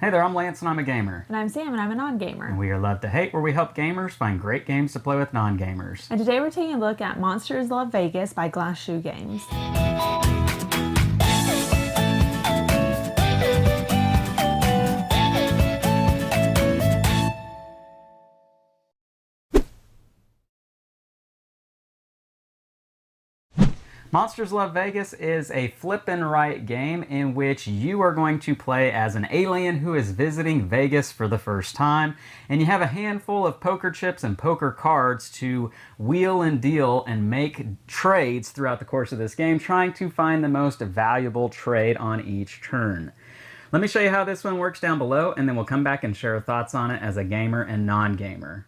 Hey there, I'm Lance and I'm a gamer. And I'm Sam and I'm a non-gamer. And we are Love to Hate, where we help gamers find great games to play with non-gamers. And today we're taking a look at Monsters Love Vegas by Glass Shoe Games. Monsters Love Vegas is a flip and write game in which you are going to play as an alien who is visiting Vegas for the first time, and you have a handful of poker chips and poker cards to wheel and deal and make trades throughout the course of this game, trying to find the most valuable trade on each turn. Let me show you how this one works down below, and then we'll come back and share our thoughts on it as a gamer and non-gamer.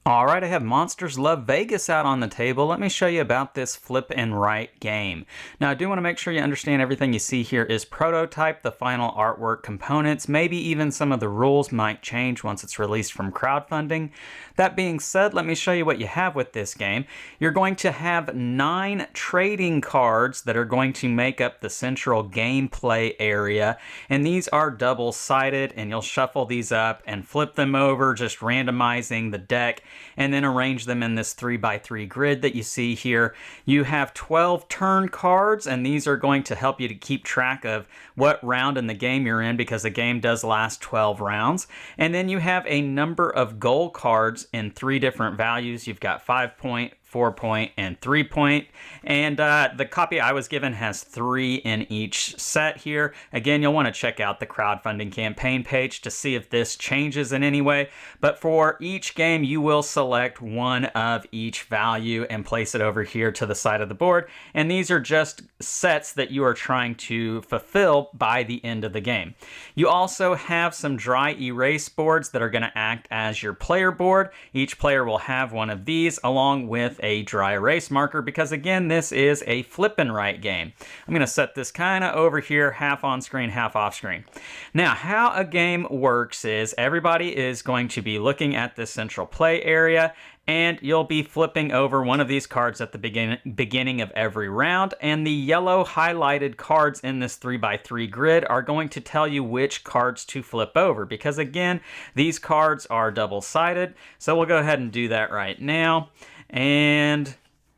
Alright, I have Monsters Love Vegas out on the table. Let me show you about this flip and write game. Now, I do want to make sure you understand everything you see here is prototype, the final artwork components, maybe even some of the rules might change once it's released from crowdfunding. That being said, let me show you what you have with this game. You're going to have 9 trading cards that are going to make up the central gameplay area, and these are double-sided, and you'll shuffle these up and flip them over, just randomizing the deck, and then arrange them in this 3x3 grid that you see here. You have 12 turn cards, and these are going to help you to keep track of what round in the game you're in, because the game does last 12 rounds. And then you have a number of goal cards in 3 different values. You've got 5-point, 4-point, and 3-point, and the copy I was given has 3 in each set here. Again, you'll want to check out the crowdfunding campaign page to see if this changes in any way, but for each game you will select one of each value and place it over here to the side of the board, and these are just sets that you are trying to fulfill by the end of the game. You also have some dry erase boards that are going to act as your player board. Each player will have one of these along with a dry erase marker, because again, this is a flip and write game. I'm going to set this kind of over here, half on screen, half off screen. Now, how a game works is everybody is going to be looking at this central play area, and you'll be flipping over one of these cards at the beginning of every round, and the yellow highlighted cards in this 3x3 grid are going to tell you which cards to flip over, because again, these cards are double-sided. So we'll go ahead and do that right now. And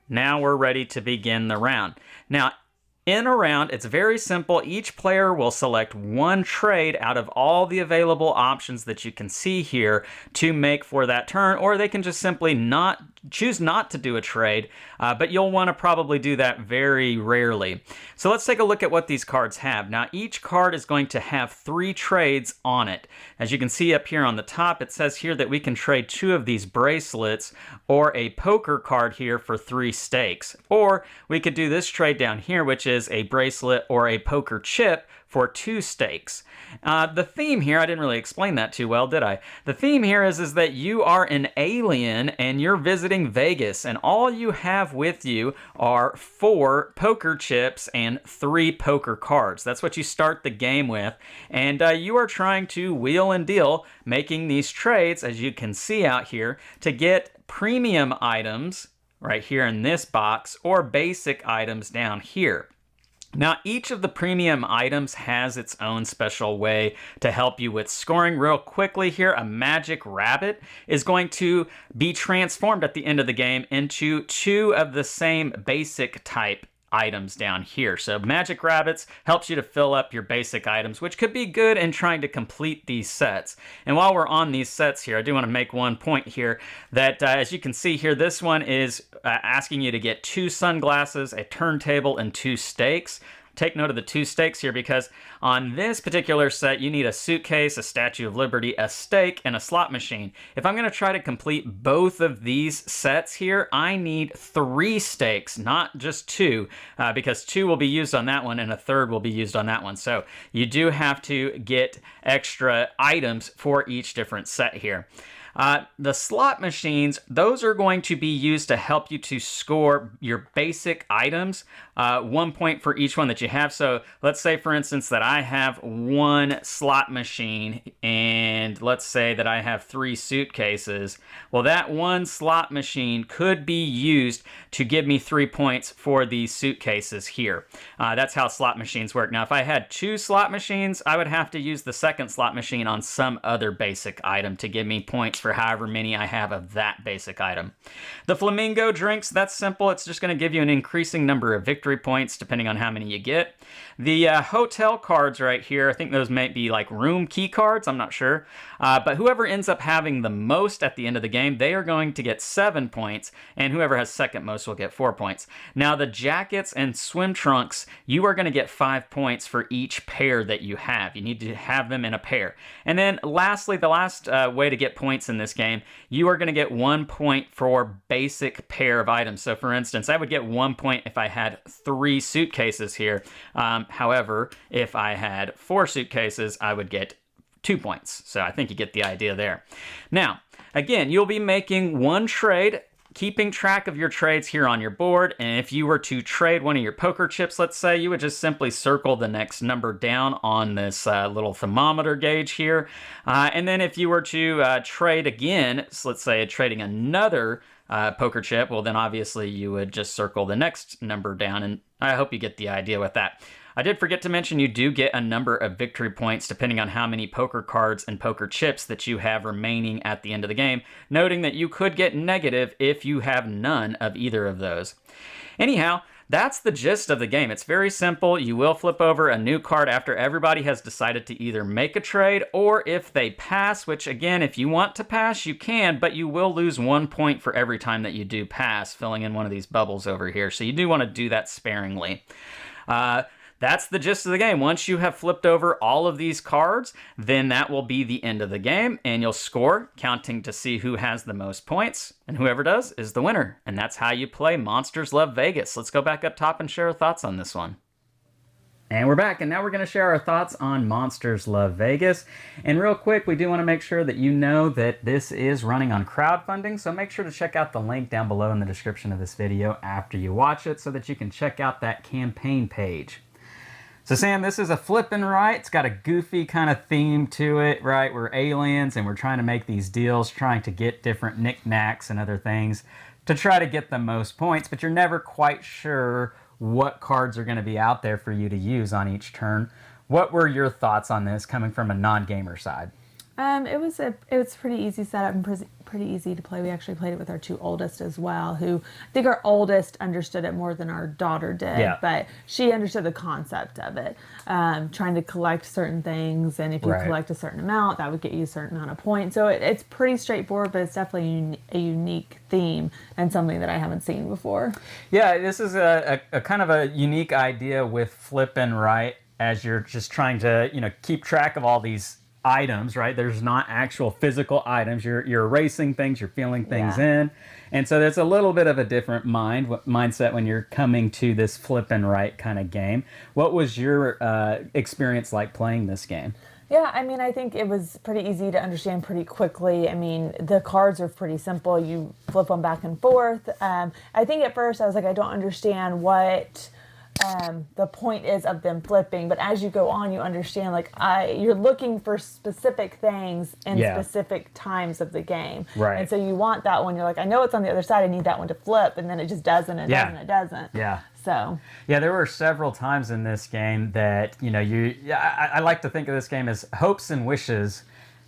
now we're ready to begin the round. Now, in a round, it's very simple. Each player will select one trade out of all the available options that you can see here to make for that turn, or they can just simply choose not to do a trade, but you'll want to probably do that very rarely. So let's take a look at what these cards have. Now, each card is going to have 3 trades on it. As you can see up here on the top, it says here that we can trade 2 of these bracelets or a poker card here for 3 stakes. Or we could do this trade down here, which is a bracelet or a poker chip for 2 stakes. The theme here, I didn't really explain that too well, did I? The theme here is that you are an alien and you're visiting Vegas, and all you have with you are 4 poker chips and 3 poker cards. That's what you start the game with, and you are trying to wheel and deal, making these trades, as you can see out here, to get premium items right here in this box, or basic items down here. Now, each of the premium items has its own special way to help you with scoring. Real quickly here, a magic rabbit is going to be transformed at the end of the game into 2 of the same basic type items down here. So magic rabbits helps you to fill up your basic items, which could be good in trying to complete these sets. And while we're on these sets here, I do want to make one point here that as you can see here, this one is asking you to get 2 sunglasses, a turntable, and 2 stakes. Take note of the 2 stakes here, because on this particular set, you need a suitcase, a Statue of Liberty, a stake, and a slot machine. If I'm going to try to complete both of these sets here, I need 3 stakes, not just 2, because 2 will be used on that one and a third will be used on that one. So you do have to get extra items for each different set here. The slot machines, those are going to be used to help you to score your basic items, 1 point for each one that you have. So let's say, for instance, that I have one slot machine, and let's say that I have 3 suitcases. Well, that one slot machine could be used to give me 3 points for these suitcases here. That's how slot machines work. Now, if I had 2 slot machines, I would have to use the second slot machine on some other basic item to give me points for however many I have of that basic item. The flamingo drinks, that's simple. It's just going to give you an increasing number of victory points depending on how many you get. The hotel cards right here, I think those might be like room key cards, I'm not sure. But whoever ends up having the most at the end of the game, they are going to get 7 points, and whoever has second most will get 4 points. Now the jackets and swim trunks, you are going to get 5 points for each pair that you have. You need to have them in a pair. And then lastly, the last way to get points in this game, you are going to get 1 point for basic pair of items. So for instance, I would get 1 point if I had 3 suitcases here. However, if I had 4 suitcases, I would get 2 points. So I think you get the idea there. Now, again, you'll be making one trade, keeping track of your trades here on your board. And if you were to trade one of your poker chips, let's say, you would just simply circle the next number down on this little thermometer gauge here. And then if you were to trade again, so let's say trading another poker chip, well, then obviously you would just circle the next number down. And I hope you get the idea with that. I did forget to mention you do get a number of victory points depending on how many poker cards and poker chips that you have remaining at the end of the game, noting that you could get negative if you have none of either of those. Anyhow, that's the gist of the game. It's very simple. You will flip over a new card after everybody has decided to either make a trade, or if they pass, which again, if you want to pass, you can, but you will lose 1 point for every time that you do pass, filling in one of these bubbles over here. So you do want to do that sparingly. That's the gist of the game. Once you have flipped over all of these cards, then that will be the end of the game, and you'll score, counting to see who has the most points, and whoever does is the winner. And that's how you play Monsters Love Vegas. Let's go back up top and share our thoughts on this one. And we're back, and now we're going to share our thoughts on Monsters Love Vegas. And real quick, we do want to make sure that you know that this is running on crowdfunding, so make sure to check out the link down below in the description of this video after you watch it so that you can check out that campaign page. So Sam, this is a flippin' right. It's got a goofy kind of theme to it, right? We're aliens and we're trying to make these deals, trying to get different knickknacks and other things to try to get the most points, but you're never quite sure what cards are going to be out there for you to use on each turn. What were your thoughts on this coming from a non-gamer side? It was pretty easy setup and pretty easy to play. We actually played it with our 2 oldest as well, who I think our oldest understood it more than our daughter did, yeah. But she understood the concept of it, trying to collect certain things, and if you collect a certain amount, that would get you a certain amount of points. So it's pretty straightforward, but it's definitely a unique theme and something that I haven't seen before. Yeah, this is a kind of a unique idea with flippin' right, as you're just trying to keep track of all these items, right? There's not actual physical items. You're erasing things, you're filling things in. And so there's a little bit of a different mindset when you're coming to this flippin' right kind of game. What was your experience like playing this game? Yeah, I mean, I think it was pretty easy to understand pretty quickly. I mean, the cards are pretty simple. You flip them back and forth. I think at first I was like, I don't understand what the point is of them flipping, but as you go on, you understand, like, you're looking for specific things in specific times of the game, right? And so you want that one. You're like, I know it's on the other side, I need that one to flip, and then it just doesn't, it doesn't. So there were several times in this game that I like to think of this game as hopes and wishes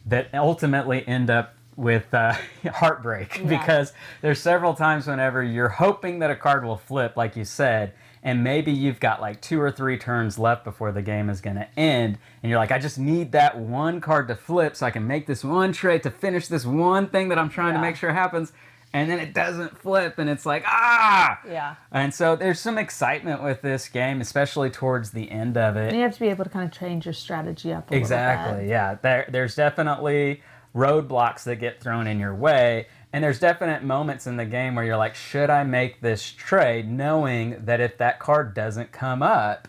that ultimately end up with heartbreak, because there's several times whenever you're hoping that a card will flip, like you said, and maybe you've got like 2 or 3 turns left before the game is going to end, and you're like, I just need that one card to flip so I can make this one trade to finish this one thing that I'm trying to make sure happens, and then it doesn't flip, and it's like, And so there's some excitement with this game, especially towards the end of it. And you have to be able to kind of change your strategy up a little bit. Yeah. There's definitely roadblocks that get thrown in your way. And there's definite moments in the game where you're like, should I make this trade, knowing that if that card doesn't come up,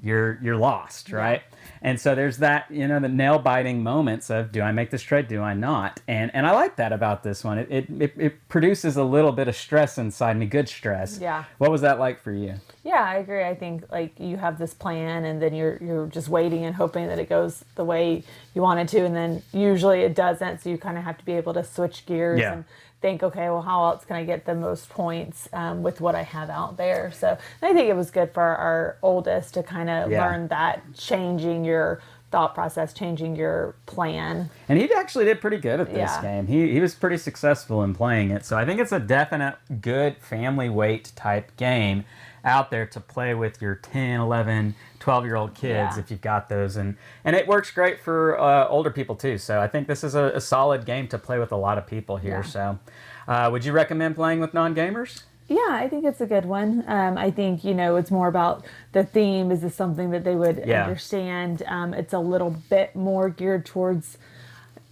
you're lost, right? And so there's that, you know, the nail biting moments of, do I make this trade? Do I not? And I like that about this one. It produces a little bit of stress inside me, good stress. Yeah. What was that like for you? Yeah, I agree. I think like you have this plan and then you're just waiting and hoping that it goes the way you want it to, and then usually it doesn't. So you kind of have to be able to switch gears and think, okay, well, how else can I get the most points with what I have out there? So I think it was good for our oldest to kind of learn that changing your thought process, changing your plan. And he actually did pretty good at this game. He was pretty successful in playing it. So I think it's a definite good family weight type game out there to play with your 10, 11, 12-year-old kids if you've got those. And it works great for older people too. So I think this is a solid game to play with a lot of people here. So would you recommend playing with non-gamers? Yeah, I think it's a good one. I think, you know, it's more about the theme. Is this something that they would understand? It's a little bit more geared towards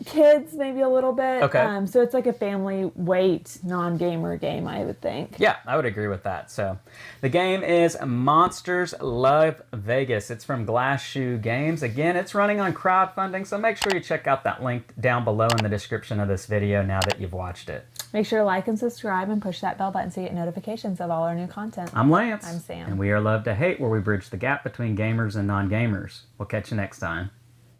kids, maybe a little bit. Okay. So it's like a family weight non-gamer game, I would think. Yeah, I would agree with that. So the game is Monsters Love Vegas. It's from Glass Shoe Games. Again, it's running on crowdfunding, so make sure you check out that link down below in the description of this video now that you've watched it. Make sure to like and subscribe and push that bell button so you get notifications of all our new content. I'm Lance. I'm Sam. And we are Love to Hate, where we bridge the gap between gamers and non-gamers. We'll catch you next time.